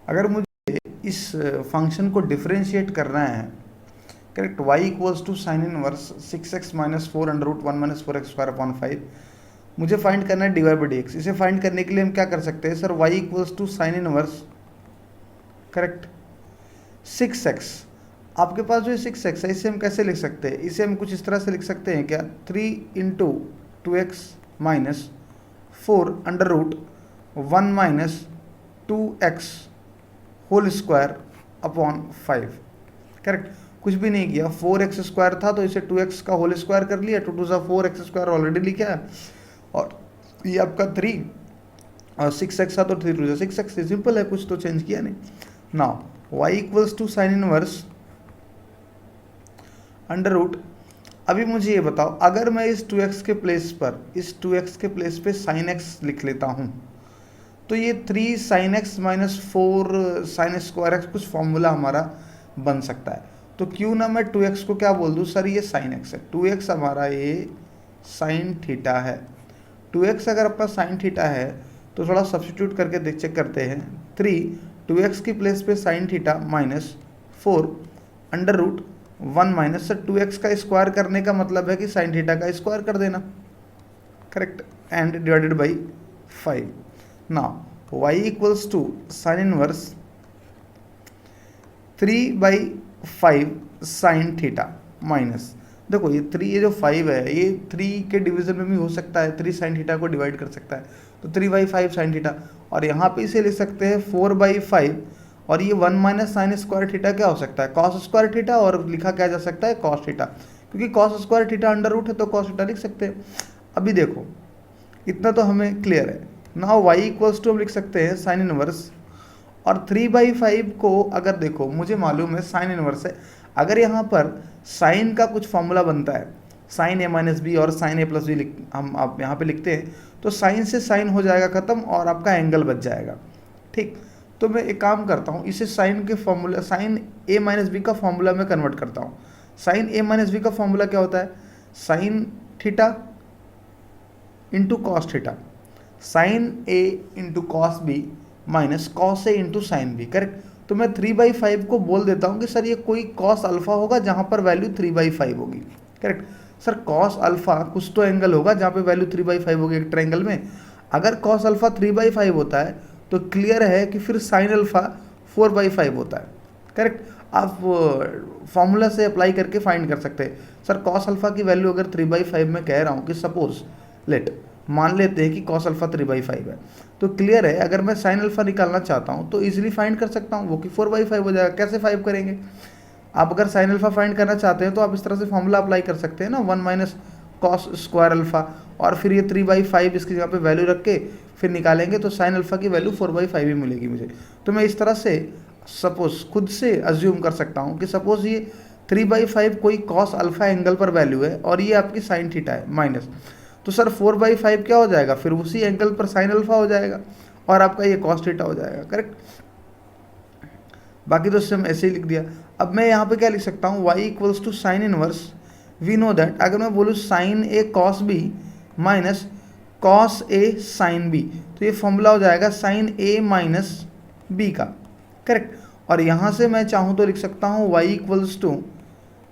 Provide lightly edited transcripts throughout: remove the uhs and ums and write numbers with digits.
अगर मुझे इस फंक्शन को डिफरेंशिएट करना है, correct, y equals to sine inverse 6x minus 4 under root 1 minus 4x square upon 5, मुझे फाइंड करना है dy बाई डी एक्स। इसे फाइंड करने के लिए हम क्या कर सकते हैं sir, y equals to sine inverse, correct, 6x। आपके पास जो 6x है इसे हम कैसे लिख सकते हैं, इसे हम कुछ इस तरह से लिख सकते हैं क्या, 3 into 2x minus 4 under root 1 minus 2x whole square upon 5, correct. कुछ भी नहीं किया, 4x स्क्वायर था तो इसे 2x का होल स्क्वायर कर लिया, 2 2 4x स्क्वायर ऑलरेडी लिखा है, और ये आपका 3 और 6x था तो 3 2 6x, सिंपल है, कुछ तो चेंज किया नहीं। Now y equals to sine inverse under root, अभी मुझे ये बताओ, अगर मैं इस 2x के प्लेस पर, इस 2x के प्लेस पे sin x लिख लेता हूँ, तो ये 3 sin x minus 4 sin square x कुछ फॉर्मूला हमारा बन सकता है। तो क्यों ना मैं 2x को क्या बोल दूँ सर, ये sin x है, 2x हमारा ये sin थीटा है। 2x अगर आपका sin थीटा है तो थोड़ा सब्स्टिट्यूट करके चेक करते हैं, 3 2x की प्लेस पे sin theta minus 4 under root 1 minus, sir 2x का स्क्वायर करने का मतलब है कि sin थीटा का स्क्वायर कर देना, correct, and divided by 5। Now y equals to sine inverse 3/5 sine theta minus, देखो ये 3, ये जो 5 है ये 3 के डिवीजन में भी हो सकता है, 3 साइन थीटा को डिवाइड कर सकता है, तो 3/5 साइन थीटा, और यहाँ पे इसे लिख सकते हैं 4/5, और ये 1 माइनस साइन स्क्वायर थीटा क्या हो सकता है, कॉस स्क्वायर थीटा, और लिखा क्या जा सकता है, कॉस थीटा, क्योंकि cos square theta under root है तो कॉस थीटा लिख सकते हैं। अभी देखो इतना तो हमें क्लियर है। नाउ y इक्वल्स टू हम लिख सकते हैं साइन इनवर्स, और 3/5 को अगर देखो मुझे मालूम है साइन इनवर्स है, अगर यहाँ पर साइन का कुछ फॉर्मूला बनता है, साइन a माइनस बी और साइन a प्लस बी हम आप यहाँ पे लिखते हैं, तो साइन से साइन हो जाएगा ख़त्म और आपका एंगल बच जाएगा, ठीक। तो मैं एक काम करता हूँ, इसे साइन के formula, sine a minus B का फॉर्मूला में कन्वर्ट करता हूँ। साइन a माइनस बी का फॉर्मूला क्या होता है, sine theta into cos theta, sine a into cos B minus cos A into sine B, correct. तो मैं 3/5 को बोल देता हूँ कि सर ये कोई कॉस अल्फा होगा जहाँ पर वैल्यू 3/5 होगी, करेक्ट। सर कॉस अल्फा कुछ तो एंगल होगा जहाँ पे वैल्यू 3/5 होगी एक ट्रायंगल में, अगर कॉस अल्फा 3/5 होता है तो क्लियर है कि फिर साइन अल्फा 4/5 होता है, करेक्ट। आप फॉर्मूला से अप्लाई करके फाइंड कर सकते हैं। सर कॉस अल्फा की वैल्यू अगर 3/5 में कह रहा हूँ कि सपोज लेट मान लेते हैं कि कॉस अल्फा 3/5 है, तो क्लियर है अगर मैं साइन अल्फा निकालना चाहता हूँ तो इजीली फाइंड कर सकता हूँ, वो कि 4/5 हो जाएगा। कैसे 5 करेंगे, आप अगर साइन अल्फा फाइंड करना चाहते हैं तो आप इस तरह से फॉर्मूला अप्लाई कर सकते हैं ना, 1 माइनस कॉस स्क्वायर अल्फा, और फिर ये 3/5 इसकी जगह पे वैल्यू रख के फिर निकालेंगे तो साइन अल्फा की वैल्यू 4/5 ही मिलेगी मुझे। तो मैं इस तरह से सपोज खुद से अज्यूम कर सकता हूँ कि सपोज ये 3/5 कोई कॉस अल्फा एंगल पर वैल्यू है और ये आपकी साइन थीटा है माइनस, तो सर 4/5 क्या हो जाएगा, फिर उसी एंगल पर साइन अल्फा हो जाएगा और आपका ये कॉस थीटा हो जाएगा, करेक्ट। बाकी तो इससे हम ऐसे ही लिख दिया। अब मैं यहाँ पे क्या लिख सकता हूँ, y equals to sine inverse, we know that, अगर मैं बोलूँ sine A cos B minus cos A sine B, तो ये फॉर्मूला हो जाएगा साइन ए माइनस बी का, करेक्ट। और यहाँ से मैं चाहूँ तो लिख सकता हूँ y equals to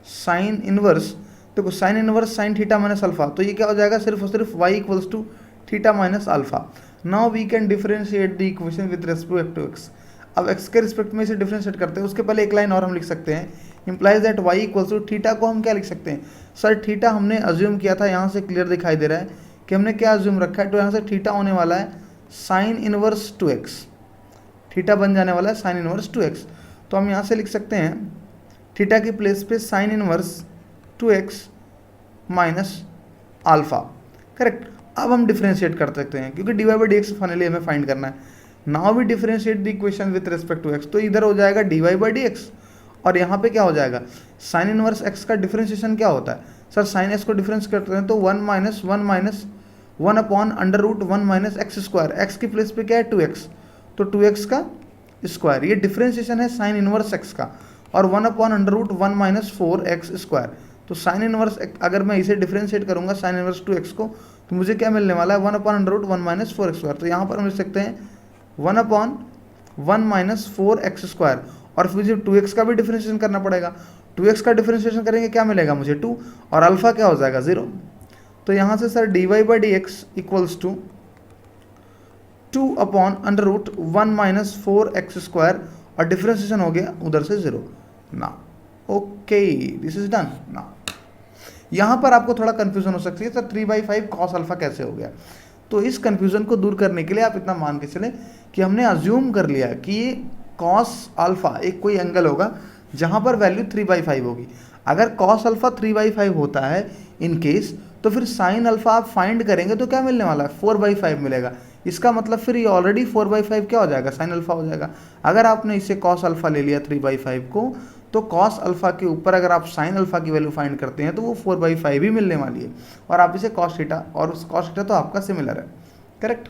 sine inverse, देखो sine inverse sine theta minus alpha, तो ये क्या हो जाएगा, सिर्फ और सिर्फ y equals to theta minus alpha. Now we can differentiate the equation with respect to x। अब x के रिस्पेक्ट में इसे डिफरेंशिएट करते हैं, उसके पहले एक लाइन और हम लिख सकते हैं, implies that y equals to theta को हम क्या लिख सकते हैं, सर थीटा हमने अज्यूम किया था, यहाँ से क्लियर दिखाई दे रहा है कि हमने क्या अज्यूम रखा है, तो यहाँ से थीटा होने वाला है साइन इनवर्स 2x, थीटा बन जाने वाला है साइन इनवर्स 2x। तो हम यहाँ से लिख सकते हैं थीटा की प्लेस पे sine inverse 2x minus alpha, correct. अब हम डिफरेंशिएट कर सकते हैं क्योंकि dy by D X finally हमें फाइंड करना है। Now we differentiate the equation with respect to x, तो इधर हो जाएगा dy बाई डी एक्स और यहाँ पे क्या हो जाएगा, साइन इनवर्स x का डिफरेंशिएशन क्या होता है, सर साइन x को डिफरेंस करते हैं तो 1 minus 1 minus 1 upon under root 1 minus X square, X की प्लेस पे क्या है 2x, तो 2x का स्क्वायर, ये डिफरेंशिएशन है साइन इनवर्स x का, और 1 upon under root 1 minus 4x square. तो साइन इनवर्स अगर मैं इसे डिफरेंशिएट करूंगा साइन इनवर्स 2x को, तो मुझे क्या मिलने वाला है 1 upon under root 1 minus 4x square. तो यहाँ पर हम लिख सकते हैं 1 अपॉन 1 माइनस 4x², और फिर मुझे 2x का भी डिफरेंशिएशन करना पड़ेगा। 2x का डिफरेंशिएशन करेंगे क्या मिलेगा मुझे 2, और अल्फा क्या हो जाएगा 0। तो यहाँ से sir dy/dx equals to 2/√1 minus 4x² और डिफरेंशिएशन हो गया उधर से 0 ना। ओके, दिस इज डन ना। यहाँ पर आपको थोड़ा कन्फ्यूजन हो सकती है, तो 3/5 cos अल्फा कैसे हो गया। तो इस कन्फ्यूजन को दूर करने के लिए आप इतना मान के चलें कि हमने अज्यूम कर लिया कि ये cos अल्फा एक कोई एंगल होगा जहाँ पर वैल्यू 3/5 होगी। अगर cos अल्फा 3/5 होता है इन केस, तो फिर sin अल्फा आप फाइंड करेंगे तो क्या मिलने वाला है 4/5 मिलेगा। इसका मतलब फिर ये ऑलरेडी 4/5 क्या हो जाएगा sin अल्फा हो जाएगा। अगर आपने इसे cos अल्फा ले लिया 3/5 को, तो cos अल्फा के ऊपर अगर आप sin अल्फा की वैल्यू फाइंड करते हैं तो वो 4/5 ही मिलने वाली है, और आप इसे cos थीटा, और उस cos थीटा तो आपका सिमिलर है, करेक्ट।